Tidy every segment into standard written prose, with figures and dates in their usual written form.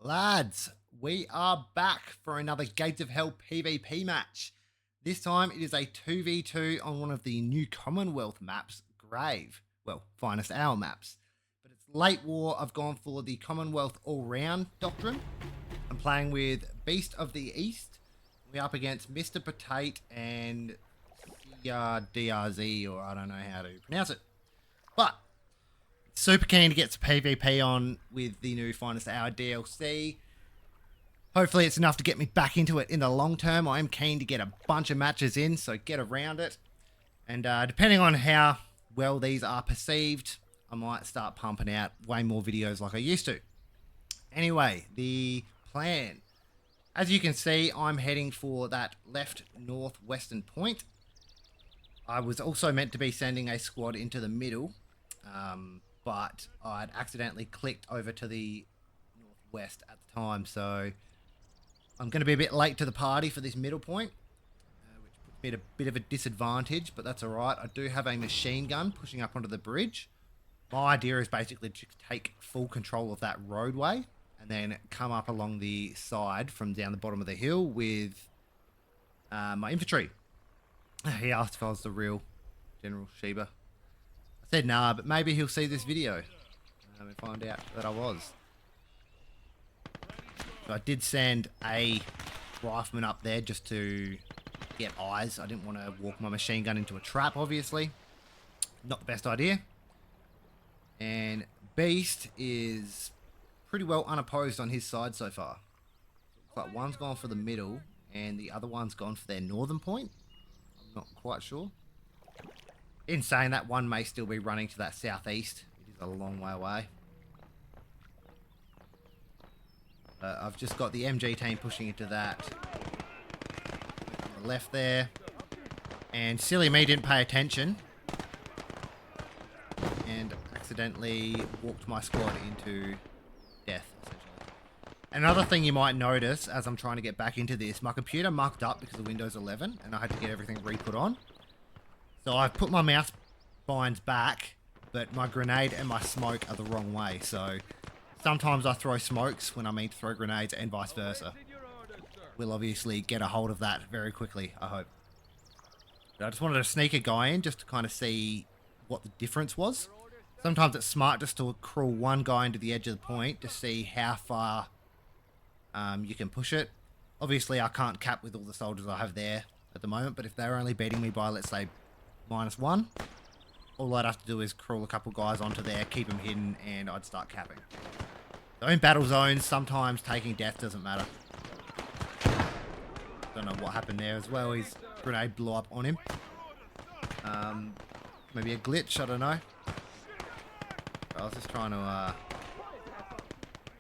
Lads, we are back for another Gates of Hell PvP match. This time it is a 2v2 on one of the new Commonwealth maps, Grave. Well, Finest Hour maps. But it's late war. I've gone for the Commonwealth all-round doctrine. I'm playing with Beast of the East. We're up against Mr. Potate and CRDRZ, or I don't know how to pronounce it. But super keen to get some PvP on with the new Finest Hour DLC. Hopefully it's enough to get me back into it in the long term. I am keen to get a bunch of matches in, so get around it. And depending on how well these are perceived, I might start pumping out way more videos like I used to. Anyway, the plan. As you can see, I'm heading for that left northwestern point. I was also meant to be sending a squad into the middle, but I'd accidentally clicked over to the northwest at the time, so I'm going to be a bit late to the party for this middle point, which puts me at a bit of a disadvantage, but that's alright. I do have a machine gun pushing up onto the bridge. My idea is basically to take full control of that roadway and then come up along the side from down the bottom of the hill with my infantry. He asked if I was the real General Shiba. I said nah, but maybe he'll see this video and find out that I was. So I did send a rifleman up there just to get eyes. I didn't want to walk my machine gun into a trap, obviously. Not the best idea. And Beast is pretty well unopposed on his side so far. Looks like one's gone for the middle and the other one's gone for their northern point. I'm not quite sure. In saying that, one may still be running to that southeast. It is a long way away. I've just got the MG team pushing into that on the left there. And silly me didn't pay attention. And accidentally walked my squad into death, essentially. Another thing you might notice as I'm trying to get back into this, my computer mucked up because of Windows 11 and I had to get everything re-put on. So I've put my mouse binds back, but my grenade and my smoke are the wrong way. So sometimes I throw smokes when I mean to throw grenades and vice versa. We'll obviously get a hold of that very quickly, I hope. But I just wanted to sneak a guy in just to kind of see what the difference was. Sometimes it's smart just to crawl one guy into the edge of the point to see how far you can push it. Obviously I can't cap with all the soldiers I have there at the moment, but if they're only beating me by, let's say, -1, all I'd have to do is crawl a couple guys onto there, keep them hidden, and I'd start capping. So in battle zones, sometimes taking death doesn't matter. Don't know what happened there as well. His grenade blew up on him. Maybe a glitch, I don't know. I was just trying to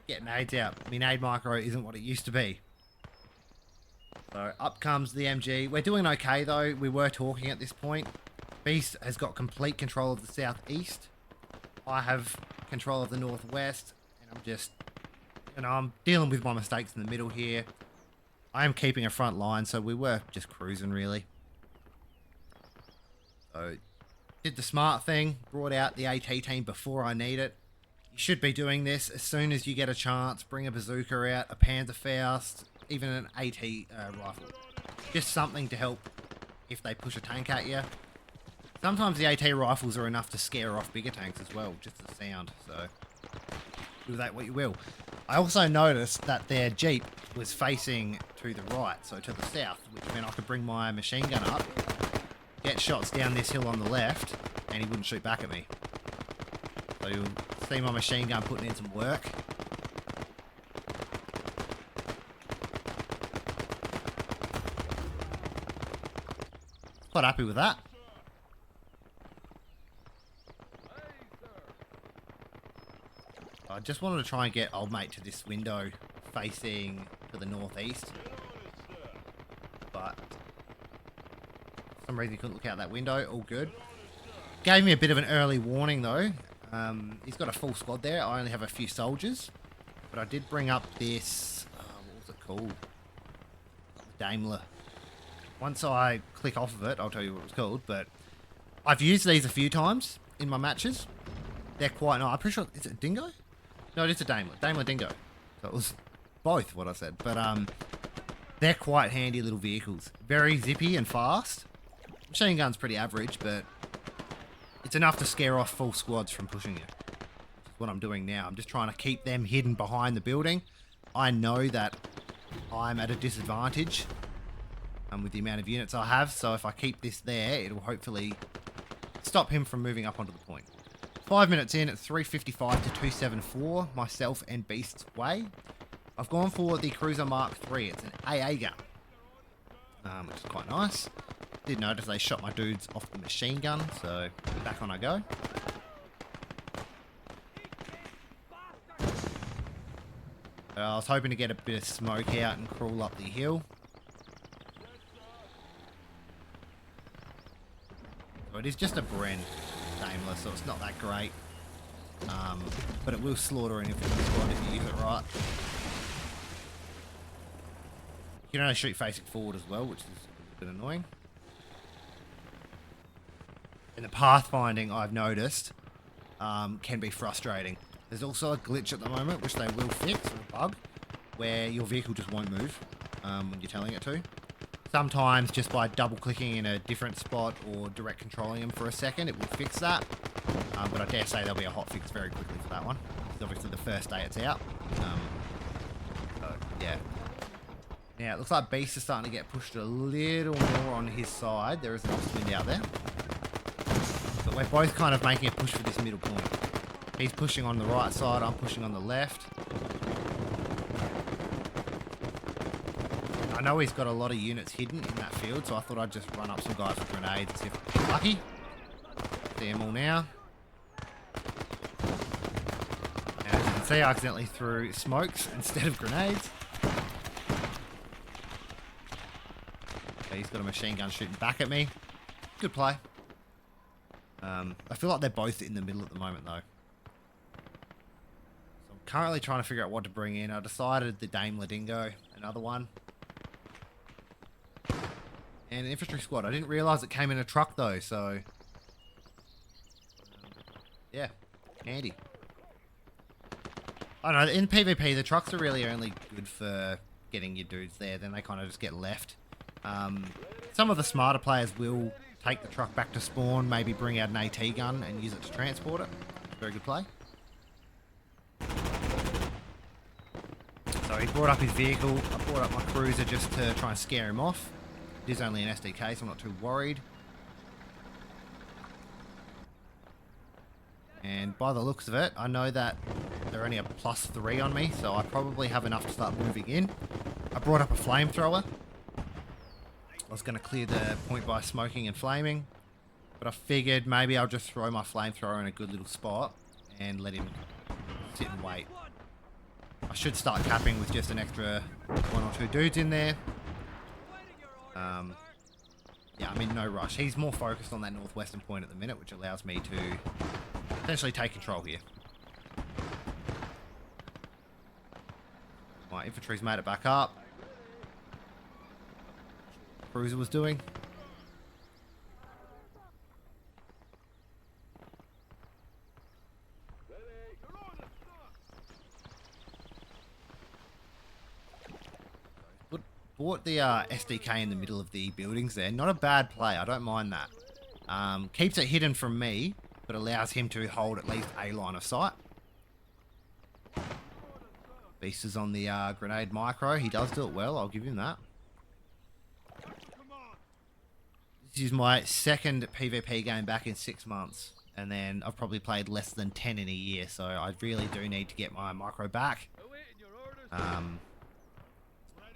get nades out. My nade micro isn't what it used to be. So up comes the MG. We're doing okay though. We were talking at this point. Beast has got complete control of the southeast. I have control of the northwest. And I'm just, I'm dealing with my mistakes in the middle here. I am keeping a front line, so we were just cruising really. So did the smart thing. Brought out the AT team before I need it. You should be doing this as soon as you get a chance. Bring a bazooka out, a Panzerfaust, even an AT rifle. Just something to help if they push a tank at you. Sometimes the AT rifles are enough to scare off bigger tanks as well, just the sound, so do that what you will. I also noticed that their Jeep was facing to the right, so to the south, which meant I could bring my machine gun up, get shots down this hill on the left, and he wouldn't shoot back at me. So you'll see my machine gun putting in some work. Quite happy with that. I just wanted to try and get old mate to this window facing to the northeast, but for some reason he couldn't look out that window. All good. Gave me a bit of an early warning though. He's got a full squad there. I only have a few soldiers, but I did bring up this, what was it called? Daimler. Once I click off of it, I'll tell you what it was called, but I've used these a few times in my matches. They're quite nice. I'm pretty sure, is it a Dingo? No, it is a Daimler. Daimler Dingo. So it was both what I said. But they're quite handy little vehicles. Very zippy and fast. Machine gun's pretty average, but it's enough to scare off full squads from pushing you. Which is what I'm doing now. I'm just trying to keep them hidden behind the building. I know that I'm at a disadvantage with the amount of units I have, so if I keep this there, it'll hopefully stop him from moving up onto the point. 5 minutes in at 355 to 274, myself and Beast's way. I've gone for the Cruiser Mark III. It's an AA gun, which is quite nice. Did notice they shot my dudes off the machine gun, so back on I go. I was hoping to get a bit of smoke out and crawl up the hill. So it is just a Bren Daimler, so it's not that great. But it will slaughter an infantry squad if you use it right. You can only shoot facing forward as well, which is a bit annoying. And the pathfinding, I've noticed, can be frustrating. There's also a glitch at the moment, which they will fix, or a bug, where your vehicle just won't move when you're telling it to. Sometimes just by double clicking in a different spot or direct controlling them for a second, it will fix that. But I dare say there'll be a hot fix very quickly for that one. It's obviously the first day it's out. So, yeah. Now, it looks like Beast is starting to get pushed a little more on his side. There is an Ostwind out there. But we're both kind of making a push for this middle point. He's pushing on the right side, I'm pushing on the left. I know he's got a lot of units hidden in that field, so I thought I'd just run up some guys with grenades and see if I'm lucky. See them all now. And as you can see, I accidentally threw smokes instead of grenades. Okay, he's got a machine gun shooting back at me. Good play. I feel like they're both in the middle at the moment, though. So I'm currently trying to figure out what to bring in. I decided the Daimler Dingo, another one. And an infantry squad. I didn't realise it came in a truck, though, so... yeah, handy. I don't know, in PvP, the trucks are really only good for getting your dudes there. Then they kind of just get left. Some of the smarter players will take the truck back to spawn, maybe bring out an AT gun and use it to transport it. Very good play. So he brought up his vehicle. I brought up my cruiser just to try and scare him off. It is only an SDK, so I'm not too worried. And by the looks of it, I know that they're only a +3 on me, so I probably have enough to start moving in. I brought up a flamethrower. I was going to clear the point by smoking and flaming, but I figured maybe I'll just throw my flamethrower in a good little spot and let him sit and wait. I should start capping with just an extra 1 or 2 dudes in there. Yeah, I'm in no rush. He's more focused on that northwestern point at the minute, which allows me to potentially take control here. My infantry's made it back up. Cruiser was doing. Bought the SDK in the middle of the buildings there. Not a bad play. I don't mind that. Keeps it hidden from me, but allows him to hold at least a line of sight. Beast is on the grenade micro. He does do it well. I'll give him that. This is my second PvP game back in 6 months, and then I've probably played less than 10 in a year, so I really do need to get my micro back.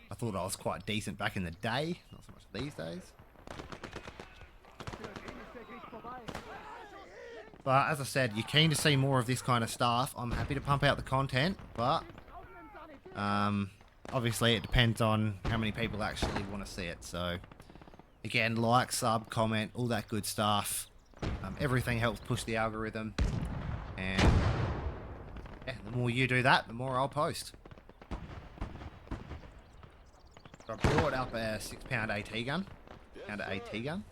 I thought I was quite decent back in the day, not so much these days. But as I said, you're keen to see more of this kind of stuff. I'm happy to pump out the content, but obviously it depends on how many people actually want to see it, so... Again, like, sub, comment, all that good stuff. Everything helps push the algorithm. And yeah, the more you do that, the more I'll post. So I brought up a 6-pound AT gun. AT gun.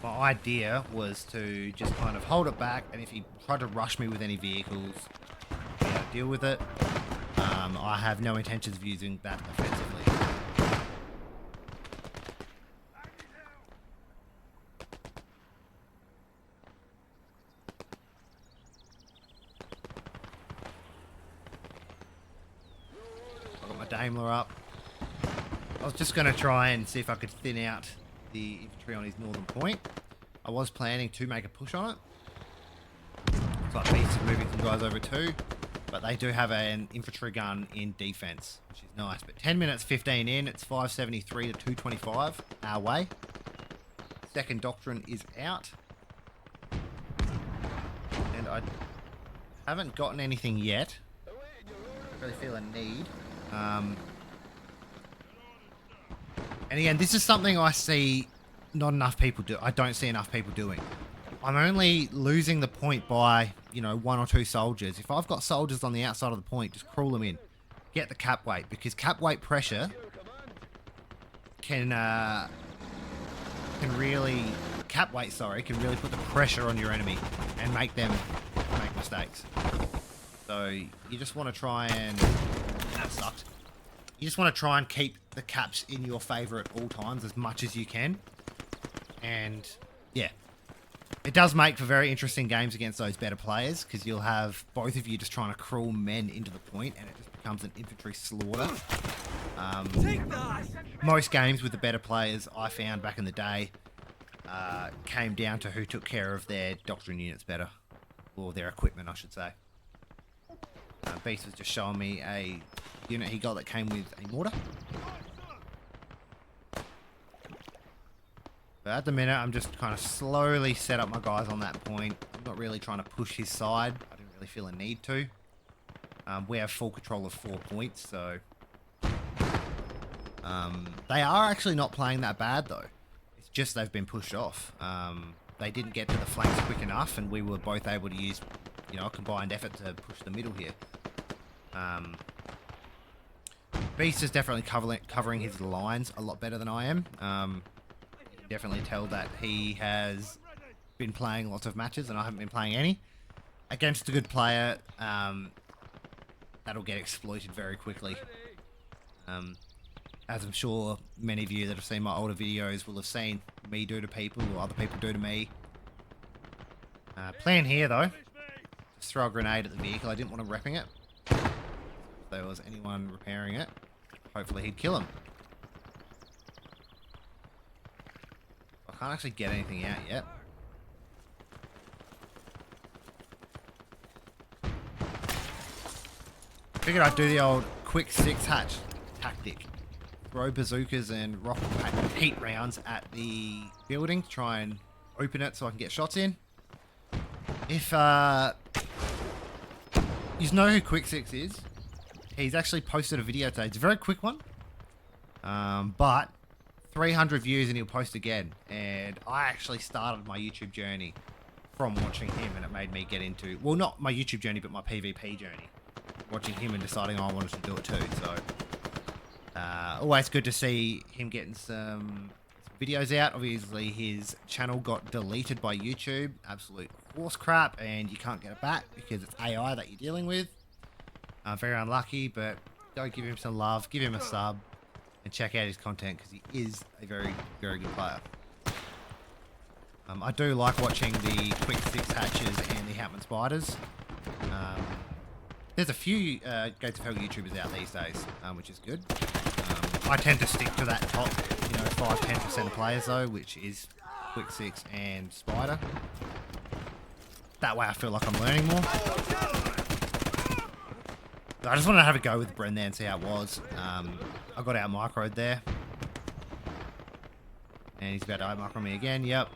My idea was to just kind of hold it back, and if he tried to rush me with any vehicles, be able to deal with it. I have no intentions of using that offensively. I've got my Daimler up. I was just going to try and see if I could thin out the infantry on his northern point. I was planning to make a push on it. So like Beast is moving some guys over too. But they do have an infantry gun in defense, which is nice. But 10 minutes 15 in, it's 573 to 225 our way. Second doctrine is out. And I haven't gotten anything yet. I really feel a need. And again, this is something I see not enough people do. I don't see enough people doing. I'm only losing the point by, you know, 1 or 2 soldiers. If I've got soldiers on the outside of the point, just crawl them in. Get the cap weight, because cap weight pressure can really put the pressure on your enemy and make them make mistakes. So you just want to try and... That sucked. You just want to try and keep the caps in your favour at all times as much as you can. And, yeah. It does make for very interesting games against those better players, because you'll have both of you just trying to crawl men into the point, and it just becomes an infantry slaughter. Most games with the better players, I found back in the day, came down to who took care of their doctrine units better. Or their equipment, I should say. Beast was just showing me a unit he got that came with a mortar. But at the minute, I'm just kind of slowly set up my guys on that point. I'm not really trying to push his side. I didn't really feel a need to. We have full control of 4 points, so... they are actually not playing that bad, though. It's just they've been pushed off. They didn't get to the flanks quick enough, and we were both able to use, you know, a combined effort to push the middle here. Beast is definitely covering his lines a lot better than I am. You can definitely tell that he has been playing lots of matches and I haven't been playing any. Against a good player, that'll get exploited very quickly. As I'm sure many of you that have seen my older videos will have seen me do to people or other people do to me. Plan here though, just throw a grenade at the vehicle. I didn't want him repping it. If there was anyone repairing it, hopefully he'd kill him. I can't actually get anything out yet. Figured I'd do the old quick 6-hatch tactic. Throw bazookas and rocket heat rounds at the building to try and open it so I can get shots in. If you know who Quick 6 is, he's actually posted a video today. It's a very quick one, but 300 views and he'll post again. And I actually started my YouTube journey from watching him, and it made me get into, well, not my YouTube journey, but my PvP journey. Watching him and deciding I wanted to do it too. So always good to see him getting some videos out. Obviously his channel got deleted by YouTube. Absolute horse crap, and you can't get it back because it's AI that you're dealing with. Very unlucky, but go give him some love, give him a sub, and check out his content because he is a very, very good player. I do like watching the quick 6 hatches and the Hatman spiders. There's a few Gates of Hell YouTubers out these days, which is good. I tend to stick to that top, 5-10% of players though, which is quick 6 and spider. That way I feel like I'm learning more. I just wanted to have a go with Bren there and see how it was. I got out microed there. And he's about to out micro me again, yep.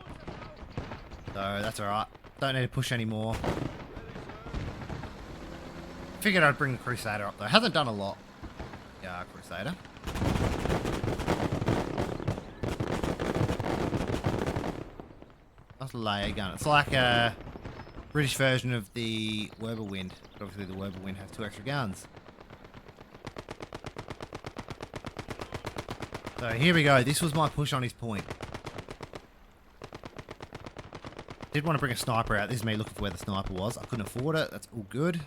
So that's alright. Don't need to push anymore. Figured I'd bring the Crusader up though. Hasn't done a lot. Yeah, Crusader. That's a layer gun. It's like a British version of the Werberwind. But obviously the Werberwind has 2 extra guns. So here we go. This was my push on his point. Did want to bring a sniper out. This is me looking for where the sniper was. I couldn't afford it. That's all good.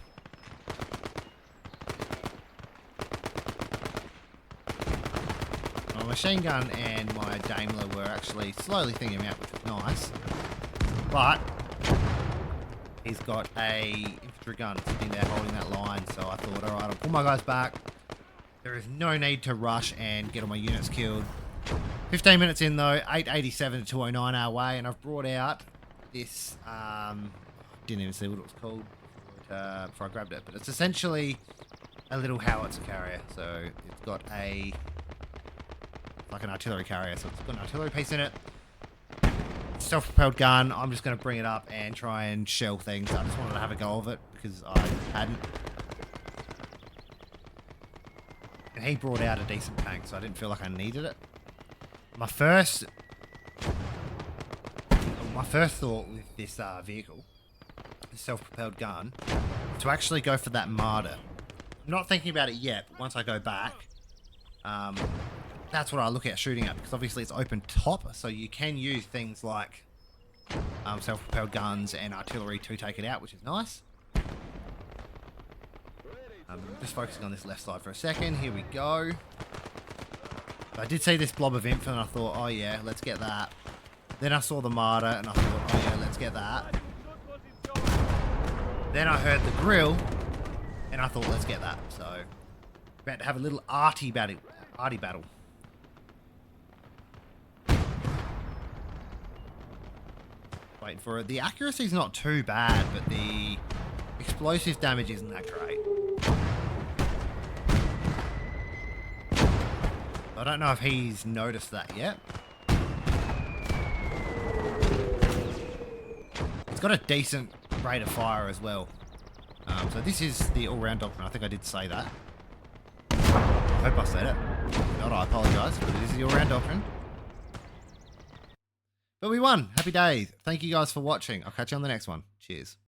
machine gun and my Daimler were actually slowly thinning him out, which was nice. But he's got a infantry gun sitting there holding that line, so I thought, alright, I'll pull my guys back. There is no need to rush and get all my units killed. 15 minutes in though, 887 to 209 our way, and I've brought out this, didn't even see what it was called before I grabbed it, but it's essentially a little howitzer carrier. So it's got like an artillery carrier, so it's got an artillery piece in it. Self-propelled gun. I'm just going to bring it up and try and shell things. I just wanted to have a go of it because I hadn't. And he brought out a decent tank, so I didn't feel like I needed it. My first thought with this vehicle, this self-propelled gun, is to actually go for that martyr. I'm not thinking about it yet, but once I go back, that's what I look at shooting at, because obviously it's open top, so you can use things like self-propelled guns and artillery to take it out, which is nice. Just focusing on this left side for a second. Here we go. I did see this blob of infant and I thought, oh yeah, let's get that. Then I saw the martyr and I thought, oh yeah, let's get that. Then I heard the grill and I thought, let's get that. So, about to have a little arty battle. Waiting for it. The accuracy's not too bad, but the explosive damage isn't that great. I don't know if he's noticed that yet. It's got a decent rate of fire as well. So this is the all-round doctrine. I think I did say that. I hope I said it. If not, I apologise, but it is the all-round doctrine. But we won. Happy days. Thank you guys for watching. I'll catch you on the next one. Cheers.